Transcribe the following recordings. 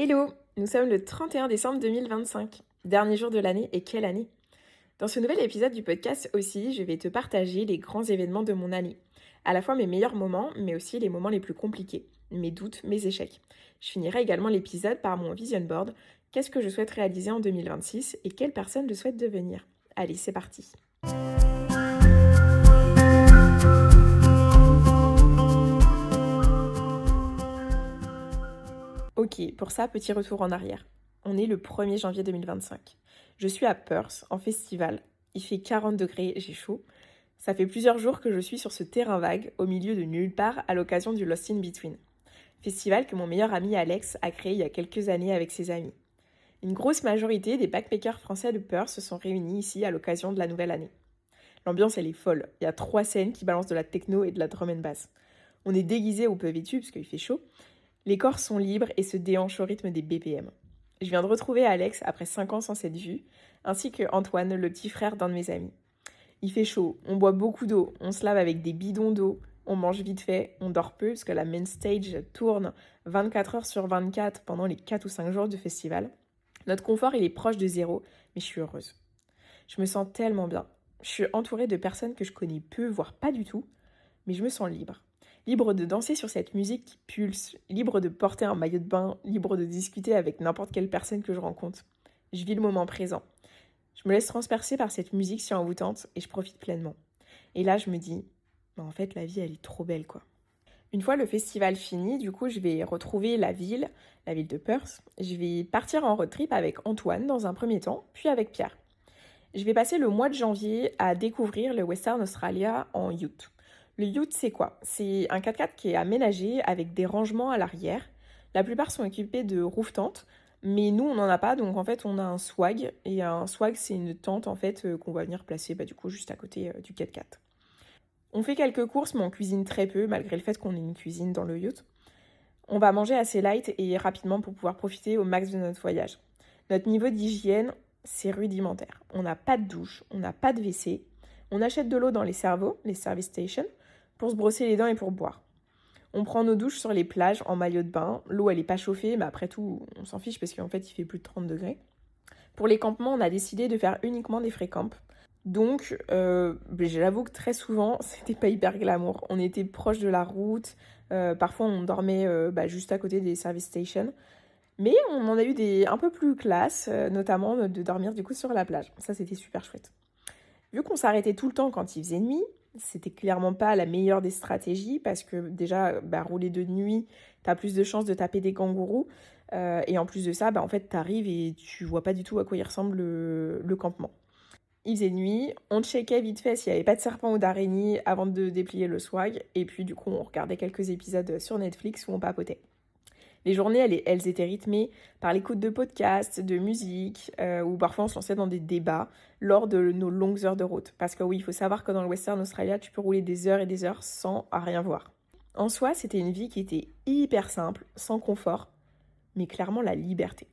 Hello, nous sommes le 31 décembre 2025, dernier jour de l'année et quelle année! Dans ce nouvel épisode du podcast aussi, je vais te partager les grands événements de mon année. À la fois mes meilleurs moments, mais aussi les moments les plus compliqués, mes doutes, mes échecs. Je finirai également l'épisode par mon vision board, qu'est-ce que je souhaite réaliser en 2026 et quelle personne je souhaite devenir. Allez, c'est parti! Ok, pour ça, petit retour en arrière. On est le 1er janvier 2025. Je suis à Perth, en festival. Il fait 40 degrés, j'ai chaud. Ça fait plusieurs jours que je suis sur ce terrain vague, au milieu de nulle part, à l'occasion du Lost in Between. Festival que mon meilleur ami Alex a créé il y a quelques années avec ses amis. Une grosse majorité des backpackers français de Perth se sont réunis ici à l'occasion de la nouvelle année. L'ambiance, elle est folle. Il y a 3 scènes qui balancent de la techno et de la drum and bass. On est déguisés ou peu vêtus, parce qu'il fait chaud. Les corps sont libres et se déhanchent au rythme des BPM. Je viens de retrouver Alex après 5 ans sans cette vue, ainsi que Antoine, le petit frère d'un de mes amis. Il fait chaud, on boit beaucoup d'eau, on se lave avec des bidons d'eau, on mange vite fait, on dort peu parce que la main stage tourne 24 heures sur 24 pendant les 4 ou 5 jours du festival. Notre confort, il est proche de zéro, mais je suis heureuse. Je me sens tellement bien. Je suis entourée de personnes que je connais peu, voire pas du tout, mais je me sens libre. Libre de danser sur cette musique qui pulse, libre de porter un maillot de bain, libre de discuter avec n'importe quelle personne que je rencontre. Je vis le moment présent. Je me laisse transpercer par cette musique si envoûtante et je profite pleinement. Et là, je me dis, en fait, la vie, elle est trop belle, quoi. Une fois le festival fini, du coup, je vais retrouver la ville de Perth. Je vais partir en road trip avec Antoine dans un premier temps, puis avec Pierre. Je vais passer le mois de janvier à découvrir le Western Australia en ute. Le ute, c'est quoi? C'est un 4x4 qui est aménagé avec des rangements à l'arrière. La plupart sont équipés de roof tentes, mais nous, on n'en a pas, donc en fait, on a un swag. Et un swag, c'est une tente, en fait, qu'on va venir placer du coup, juste à côté du 4x4. On fait quelques courses, mais on cuisine très peu, malgré le fait qu'on ait une cuisine dans le ute. On va manger assez light et rapidement pour pouvoir profiter au max de notre voyage. Notre niveau d'hygiène, c'est rudimentaire. On n'a pas de douche, on n'a pas de WC. On achète de l'eau dans les servos, les service stations, pour se brosser les dents et pour boire. On prend nos douches sur les plages en maillot de bain. L'eau, elle n'est pas chauffée, mais après tout, on s'en fiche parce qu'en fait, il fait plus de 30 degrés. Pour les campements, on a décidé de faire uniquement des free-camps. Donc, j'avoue que très souvent, c'était pas hyper glamour. On était proche de la route. Parfois, on dormait juste à côté des service stations. Mais on en a eu des un peu plus classe, notamment de dormir du coup sur la plage. Ça, c'était super chouette. Vu qu'on s'arrêtait tout le temps quand il faisait nuit, c'était clairement pas la meilleure des stratégies parce que déjà, rouler de nuit, t'as plus de chances de taper des kangourous. Et en plus de ça, en fait, t'arrives et tu vois pas du tout à quoi il ressemble le campement. Il faisait nuit, on checkait vite fait s'il n'y avait pas de serpent ou d'araignée avant de déplier le swag. Et puis du coup, on regardait quelques épisodes sur Netflix où on papotait. Les journées, elles étaient rythmées par l'écoute de podcasts, de musique, ou parfois on se lançait dans des débats lors de nos longues heures de route. Parce que oui, il faut savoir que dans le Western Australia, tu peux rouler des heures et des heures sans rien voir. En soi, c'était une vie qui était hyper simple, sans confort, mais clairement la liberté.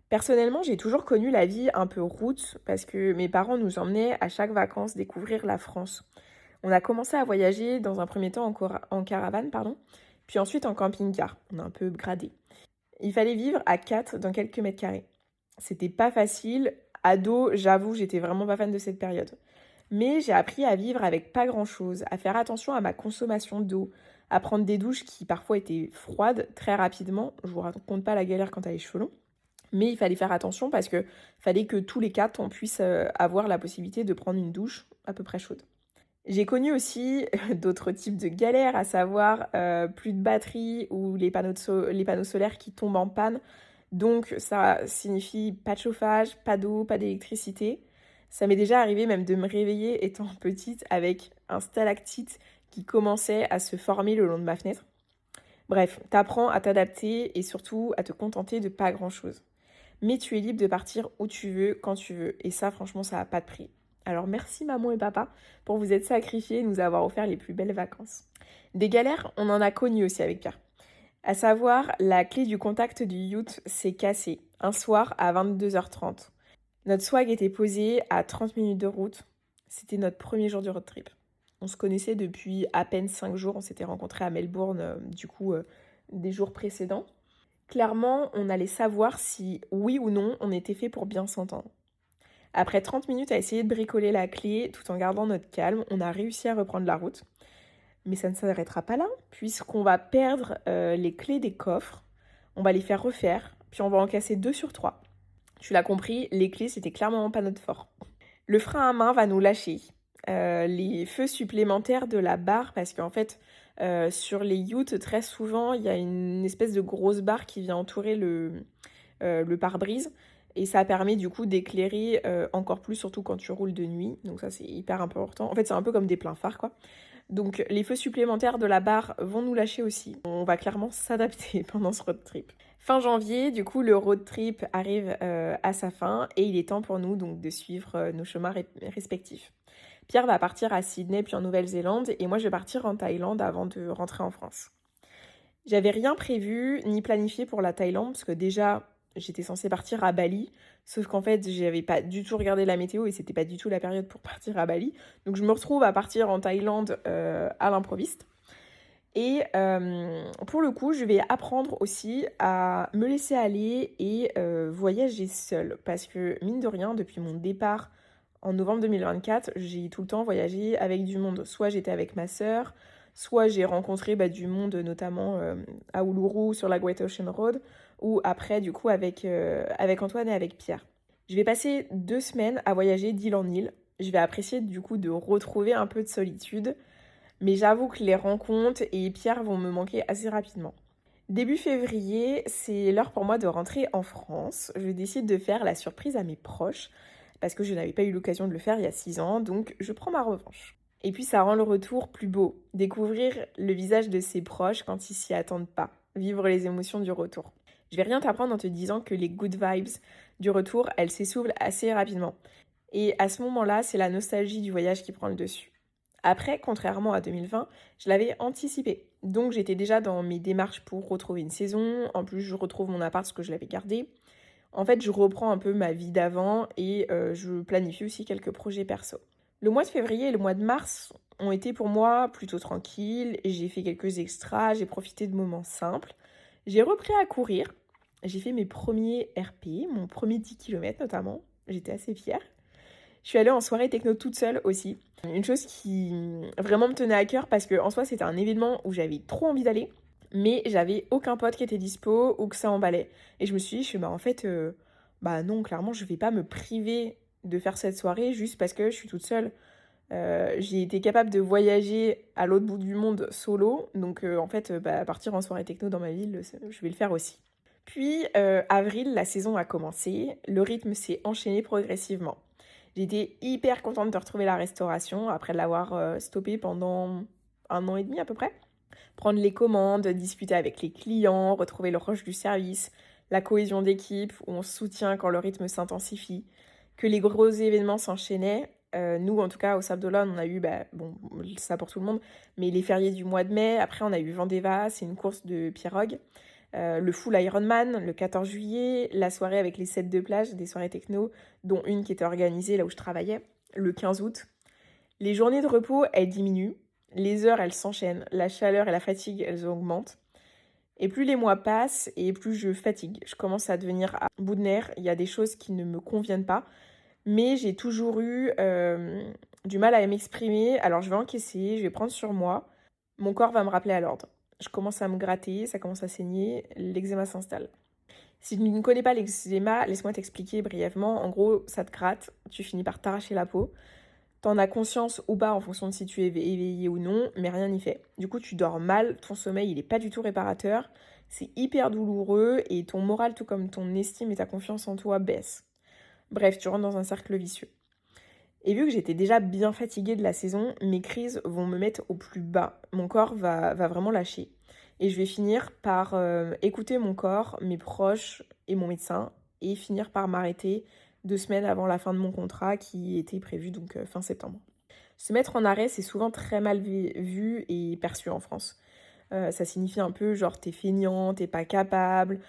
Personnellement, j'ai toujours connu la vie un peu route parce que mes parents nous emmenaient à chaque vacances découvrir la France. On a commencé à voyager dans un premier temps en caravane, puis ensuite en camping-car. On a un peu gradé. Il fallait vivre à 4 dans quelques mètres carrés. C'était pas facile. Ado, j'avoue, j'étais vraiment pas fan de cette période. Mais j'ai appris à vivre avec pas grand-chose, à faire attention à ma consommation d'eau, à prendre des douches qui parfois étaient froides très rapidement. Je vous raconte pas la galère quand t'as les cheveux longs. Mais il fallait faire attention parce que fallait que tous les 4, on puisse avoir la possibilité de prendre une douche à peu près chaude. J'ai connu aussi d'autres types de galères, à savoir plus de batterie ou les panneaux solaires qui tombent en panne. Donc ça signifie pas de chauffage, pas d'eau, pas d'électricité. Ça m'est déjà arrivé même de me réveiller étant petite avec un stalactite qui commençait à se former le long de ma fenêtre. Bref, t'apprends à t'adapter et surtout à te contenter de pas grand-chose. Mais tu es libre de partir où tu veux, quand tu veux. Et ça, franchement, ça n'a pas de prix. Alors merci maman et papa pour vous être sacrifiés et nous avoir offert les plus belles vacances. Des galères, on en a connu aussi avec Pierre. À savoir, la clé du contact du ute s'est cassée un soir à 22h30. Notre swag était posé à 30 minutes de route. C'était notre premier jour du road trip. On se connaissait depuis à peine 5 jours. On s'était rencontrés à Melbourne, des jours précédents. Clairement, on allait savoir si, oui ou non, on était fait pour bien s'entendre. Après 30 minutes à essayer de bricoler la clé tout en gardant notre calme, on a réussi à reprendre la route. Mais ça ne s'arrêtera pas là, puisqu'on va perdre les clés des coffres, on va les faire refaire, puis on va en casser 2 sur 3. Tu l'as compris, les clés, c'était clairement pas notre fort. Le frein à main va nous lâcher. Les feux supplémentaires de la barre, parce qu'en fait, sur les yachts, très souvent, il y a une espèce de grosse barre qui vient entourer le pare-brise. Et ça permet du coup d'éclairer encore plus, surtout quand tu roules de nuit. Donc ça, c'est hyper important. En fait, c'est un peu comme des pleins phares, quoi. Donc les feux supplémentaires de la barre vont nous lâcher aussi. On va clairement s'adapter pendant ce road trip. Fin janvier, du coup, le road trip arrive à sa fin et il est temps pour nous donc de suivre nos chemins respectifs. Pierre va partir à Sydney puis en Nouvelle-Zélande et moi je vais partir en Thaïlande avant de rentrer en France. J'avais rien prévu ni planifié pour la Thaïlande parce que déjà j'étais censée partir à Bali, sauf qu'en fait j'avais pas du tout regardé la météo et c'était pas du tout la période pour partir à Bali. Donc je me retrouve à partir en Thaïlande à l'improviste. Et pour le coup, je vais apprendre aussi à me laisser aller et voyager seule. Parce que mine de rien, depuis mon départ en novembre 2024, j'ai tout le temps voyagé avec du monde. Soit j'étais avec ma sœur, soit j'ai rencontré du monde, notamment à Uluru sur la Great Ocean Road, ou après du coup avec Antoine et avec Pierre. Je vais passer 2 semaines à voyager d'île en île. Je vais apprécier du coup de retrouver un peu de solitude. Mais j'avoue que les rencontres et Pierre vont me manquer assez rapidement. Début février, c'est l'heure pour moi de rentrer en France. Je décide de faire la surprise à mes proches parce que je n'avais pas eu l'occasion de le faire il y a 6 ans, donc je prends ma revanche. Et puis ça rend le retour plus beau, découvrir le visage de ses proches quand ils s'y attendent pas, vivre les émotions du retour. Je vais rien t'apprendre en te disant que les good vibes du retour, elles s'essoufflent assez rapidement. Et à ce moment-là, c'est la nostalgie du voyage qui prend le dessus. Après, contrairement à 2020, je l'avais anticipé. Donc j'étais déjà dans mes démarches pour retrouver une saison. En plus, je retrouve mon appart parce que je l'avais gardé. En fait, je reprends un peu ma vie d'avant et je planifie aussi quelques projets perso. Le mois de février et le mois de mars ont été pour moi plutôt tranquilles. J'ai fait quelques extras, j'ai profité de moments simples. J'ai repris à courir. J'ai fait mes premiers RP, mon premier 10 km notamment. J'étais assez fière. Je suis allée en soirée techno toute seule aussi. Une chose qui vraiment me tenait à cœur parce que en soi c'était un événement où j'avais trop envie d'aller, mais j'avais aucun pote qui était dispo ou que ça emballait. Et je me suis dit, en fait, non, clairement je vais pas me priver de faire cette soirée juste parce que je suis toute seule. J'ai été capable de voyager à l'autre bout du monde solo, donc en fait partir en soirée techno dans ma ville, je vais le faire aussi. Puis avril, la saison a commencé, le rythme s'est enchaîné progressivement. J'étais hyper contente de retrouver la restauration après l'avoir stoppée pendant 1 an et demi à peu près. Prendre les commandes, discuter avec les clients, retrouver le rush du service, la cohésion d'équipe où on se soutient quand le rythme s'intensifie, que les gros événements s'enchaînaient. Nous, en tout cas, au Sable d'Olonne, on a eu, ça pour tout le monde, mais les fériés du mois de mai. Après, on a eu Vendeva, c'est une course de pirogue. Le full Ironman, le 14 juillet, la soirée avec les sets de plage, des soirées techno, dont une qui était organisée là où je travaillais, le 15 août. Les journées de repos, elles diminuent, les heures, elles s'enchaînent, la chaleur et la fatigue, elles augmentent. Et plus les mois passent et plus je fatigue. Je commence à devenir à bout de nerfs, il y a des choses qui ne me conviennent pas, mais j'ai toujours eu du mal à m'exprimer, alors je vais encaisser, je vais prendre sur moi, mon corps va me rappeler à l'ordre. Je commence à me gratter, ça commence à saigner, l'eczéma s'installe. Si tu ne connais pas l'eczéma, laisse-moi t'expliquer brièvement. En gros, ça te gratte, tu finis par t'arracher la peau. T'en as conscience ou pas en fonction de si tu es éveillé ou non, mais rien n'y fait. Du coup, tu dors mal, ton sommeil, il n'est pas du tout réparateur, c'est hyper douloureux et ton moral, tout comme ton estime et ta confiance en toi, baissent. Bref, tu rentres dans un cercle vicieux. Et vu que j'étais déjà bien fatiguée de la saison, mes crises vont me mettre au plus bas. Mon corps va vraiment lâcher. Et je vais finir par écouter mon corps, mes proches et mon médecin, et finir par m'arrêter 2 semaines avant la fin de mon contrat qui était prévu donc fin septembre. Se mettre en arrêt, c'est souvent très mal vu et perçu en France. Ça signifie un peu genre t'es feignant, t'es pas capable,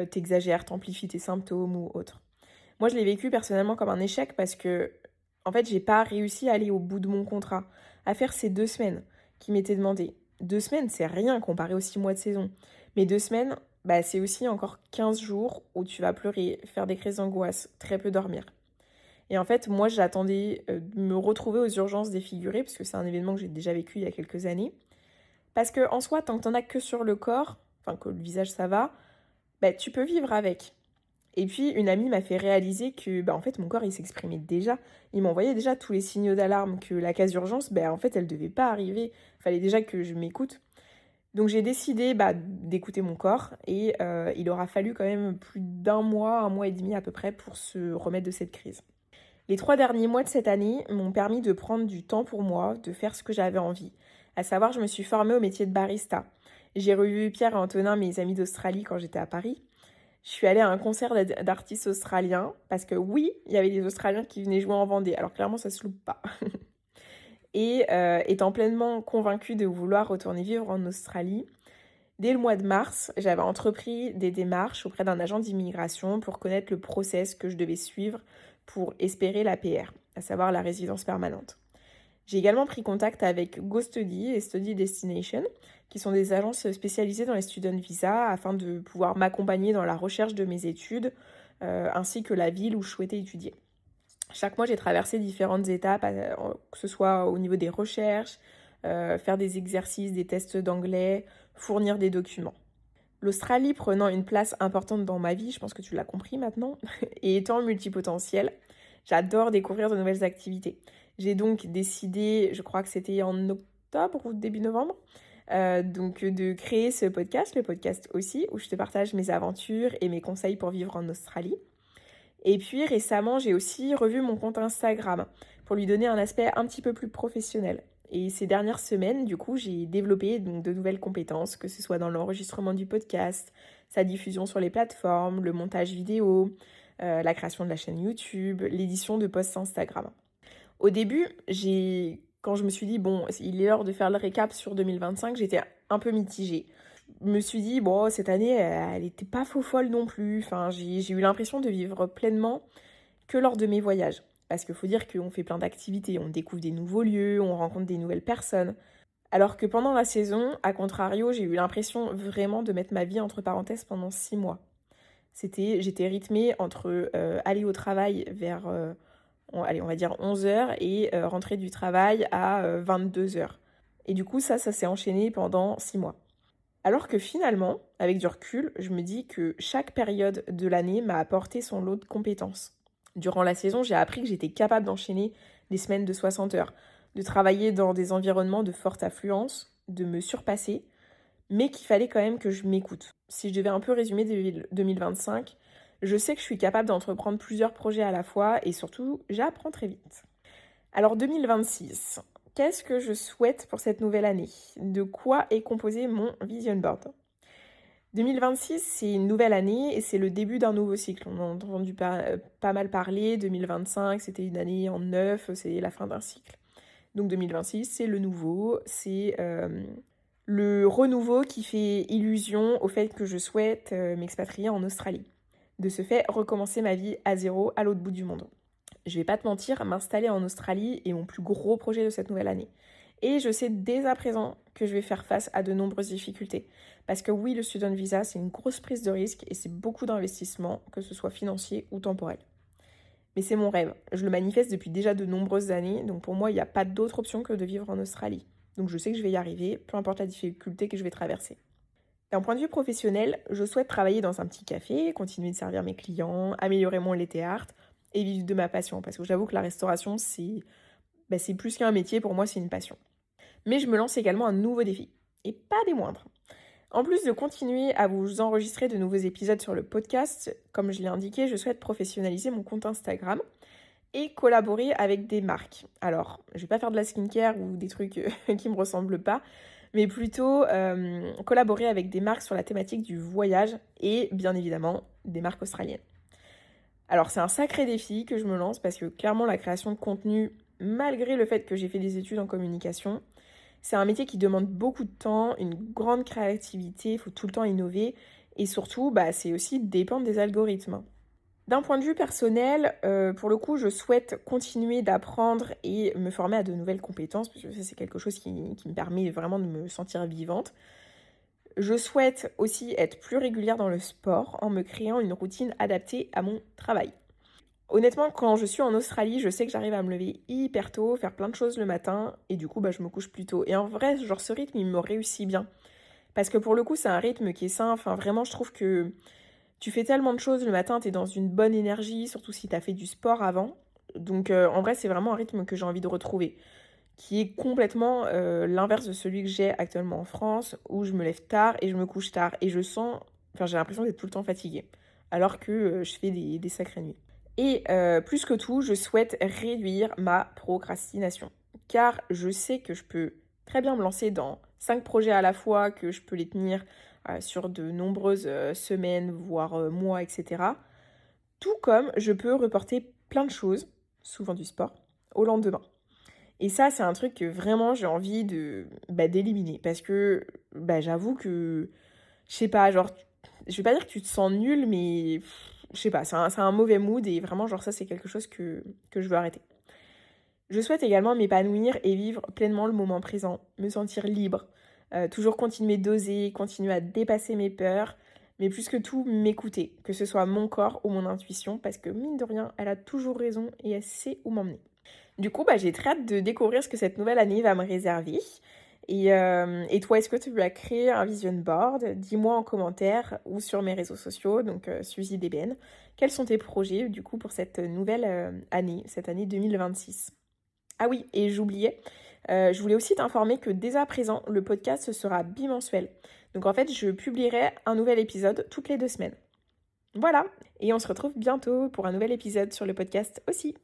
t'exagères, t'amplifies tes symptômes ou autre. Moi, je l'ai vécu personnellement comme un échec parce que en fait, j'ai pas réussi à aller au bout de mon contrat, à faire ces 2 semaines qui m'étaient demandées. 2 semaines, c'est rien comparé aux 6 mois de saison. Mais 2 semaines, bah, c'est aussi encore 15 jours où tu vas pleurer, faire des crises d'angoisse, très peu dormir. Et en fait, moi, j'attendais de me retrouver aux urgences défigurées, parce que c'est un événement que j'ai déjà vécu il y a quelques années. Parce que en soi, tant que t'en as que sur le corps, enfin que le visage ça va, bah, tu peux vivre avec. Et puis, une amie m'a fait réaliser que, bah, en fait, mon corps, il s'exprimait déjà. Il m'envoyait déjà tous les signaux d'alarme que la case d'urgence, bah, en fait, elle devait pas arriver. Il fallait déjà que je m'écoute. Donc, j'ai décidé bah, d'écouter mon corps et il aura fallu quand même plus un mois et demi à peu près pour se remettre de cette crise. Les 3 derniers mois de cette année m'ont permis de prendre du temps pour moi, de faire ce que j'avais envie. À savoir, je me suis formée au métier de barista. J'ai revu Pierre et Antonin, mes amis d'Australie, quand j'étais à Paris. Je suis allée à un concert d'artistes australiens, parce que oui, il y avait des Australiens qui venaient jouer en Vendée, alors clairement ça se loupe pas. Et étant pleinement convaincue de vouloir retourner vivre en Australie, dès le mois de mars, j'avais entrepris des démarches auprès d'un agent d'immigration pour connaître le process que je devais suivre pour espérer la PR, à savoir la résidence permanente. J'ai également pris contact avec GoStudy et Study Destination, qui sont des agences spécialisées dans les student visas afin de pouvoir m'accompagner dans la recherche de mes études, ainsi que la ville où je souhaitais étudier. Chaque mois, j'ai traversé différentes étapes, que ce soit au niveau des recherches, faire des exercices, des tests d'anglais, fournir des documents. L'Australie prenant une place importante dans ma vie, je pense que tu l'as compris maintenant, et étant multipotentielle, j'adore découvrir de nouvelles activités. J'ai donc décidé, je crois que c'était en octobre ou début novembre, donc de créer ce podcast, le podcast aussi, où je te partage mes aventures et mes conseils pour vivre en Australie. Et puis récemment, j'ai aussi revu mon compte Instagram pour lui donner un aspect un petit peu plus professionnel. Et ces dernières semaines, du coup, j'ai développé donc, de nouvelles compétences, que ce soit dans l'enregistrement du podcast, sa diffusion sur les plateformes, le montage vidéo, la création de la chaîne YouTube, l'édition de posts Instagram. Au début, quand je me suis dit, bon, il est l'heure de faire le récap sur 2025, j'étais un peu mitigée. Je me suis dit, bon, cette année, elle était pas faux folle non plus. Enfin, j'ai eu l'impression de vivre pleinement que lors de mes voyages. Parce qu'il faut dire qu'on fait plein d'activités, on découvre des nouveaux lieux, on rencontre des nouvelles personnes. Alors que pendant la saison, à contrario, j'ai eu l'impression vraiment de mettre ma vie entre parenthèses pendant 6 mois. J'étais rythmée entre aller au travail vers, allez, on va dire 11 heures et rentrer du travail à 22 heures. Et du coup, ça s'est enchaîné pendant 6 mois. Alors que finalement, avec du recul, je me dis que chaque période de l'année m'a apporté son lot de compétences. Durant la saison, j'ai appris que j'étais capable d'enchaîner des semaines de 60 heures, de travailler dans des environnements de forte affluence, de me surpasser, mais qu'il fallait quand même que je m'écoute. Si je devais un peu résumer 2025, je sais que je suis capable d'entreprendre plusieurs projets à la fois et surtout, j'apprends très vite. Alors 2026, qu'est-ce que je souhaite pour cette nouvelle année? De quoi est composé mon vision board? 2026, c'est une nouvelle année et c'est le début d'un nouveau cycle. On a entendu pas mal parler. 2025, c'était une année en neuf, c'est la fin d'un cycle. Donc 2026, c'est le nouveau, c'est le renouveau qui fait illusion au fait que je souhaite m'expatrier en Australie. De ce fait, recommencer ma vie à zéro à l'autre bout du monde. Je vais pas te mentir, m'installer en Australie est mon plus gros projet de cette nouvelle année. Et je sais dès à présent que je vais faire face à de nombreuses difficultés. Parce que oui, le student visa, c'est une grosse prise de risque et c'est beaucoup d'investissement, que ce soit financier ou temporel. Mais c'est mon rêve. Je le manifeste depuis déjà de nombreuses années, donc pour moi, il n'y a pas d'autre option que de vivre en Australie. Donc je sais que je vais y arriver, peu importe la difficulté que je vais traverser. D'un point de vue professionnel, je souhaite travailler dans un petit café, continuer de servir mes clients, améliorer mon latte art et vivre de ma passion. Parce que j'avoue que la restauration, c'est plus qu'un métier, pour moi, c'est une passion. Mais je me lance également un nouveau défi, et pas des moindres. En plus de continuer à vous enregistrer de nouveaux épisodes sur le podcast, comme je l'ai indiqué, je souhaite professionnaliser mon compte Instagram et collaborer avec des marques. Alors, je vais pas faire de la skincare ou des trucs qui me ressemblent pas, mais plutôt collaborer avec des marques sur la thématique du voyage et bien évidemment des marques australiennes. Alors c'est un sacré défi que je me lance parce que clairement la création de contenu, malgré le fait que j'ai fait des études en communication, c'est un métier qui demande beaucoup de temps, une grande créativité, il faut tout le temps innover et surtout c'est aussi dépendre des algorithmes. D'un point de vue personnel, pour le coup, je souhaite continuer d'apprendre et me former à de nouvelles compétences, parce que ça, c'est quelque chose qui me permet vraiment de me sentir vivante. Je souhaite aussi être plus régulière dans le sport en me créant une routine adaptée à mon travail. Honnêtement, quand je suis en Australie, je sais que j'arrive à me lever hyper tôt, faire plein de choses le matin, et du coup, je me couche plus tôt. Et en vrai, genre, ce rythme, il me réussit bien. Parce que pour le coup, c'est un rythme qui est sain. Enfin, vraiment, je trouve que tu fais tellement de choses le matin, t'es dans une bonne énergie, surtout si t'as fait du sport avant. Donc, en vrai, c'est vraiment un rythme que j'ai envie de retrouver, qui est complètement l'inverse de celui que j'ai actuellement en France, où je me lève tard et je me couche tard. Et j'ai l'impression d'être tout le temps fatiguée, alors que je fais des sacrées nuits. Et plus que tout, je souhaite réduire ma procrastination. Car je sais que je peux très bien me lancer dans 5 projets à la fois, que je peux les tenir sur de nombreuses semaines, voire mois, etc. Tout comme je peux reporter plein de choses, souvent du sport, au lendemain. Et ça, c'est un truc que vraiment j'ai envie d'éliminer. Parce que j'avoue que, je sais pas, genre, je vais pas dire que tu te sens nul, mais je sais pas, c'est un mauvais mood et vraiment, genre, ça, c'est quelque chose que je veux arrêter. Je souhaite également m'épanouir et vivre pleinement le moment présent, me sentir libre, toujours continuer d'oser, continuer à dépasser mes peurs, mais plus que tout, m'écouter, que ce soit mon corps ou mon intuition, parce que mine de rien, elle a toujours raison et elle sait où m'emmener. Du coup, j'ai très hâte de découvrir ce que cette nouvelle année va me réserver. Et toi, est-ce que tu as créé un vision board? Dis-moi en commentaire ou sur mes réseaux sociaux, donc Suzy Deben. Quels sont tes projets du coup pour cette nouvelle année, cette année 2026? Ah oui, et j'oubliais, je voulais aussi t'informer que dès à présent, le podcast sera bimensuel. Donc en fait, je publierai un nouvel épisode toutes les 2 semaines. Voilà, et on se retrouve bientôt pour un nouvel épisode sur le podcast aussi.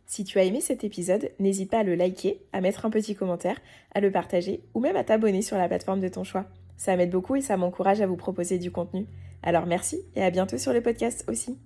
Si tu as aimé cet épisode, n'hésite pas à le liker, à mettre un petit commentaire, à le partager ou même à t'abonner sur la plateforme de ton choix. Ça m'aide beaucoup et ça m'encourage à vous proposer du contenu. Alors merci et à bientôt sur le podcast aussi.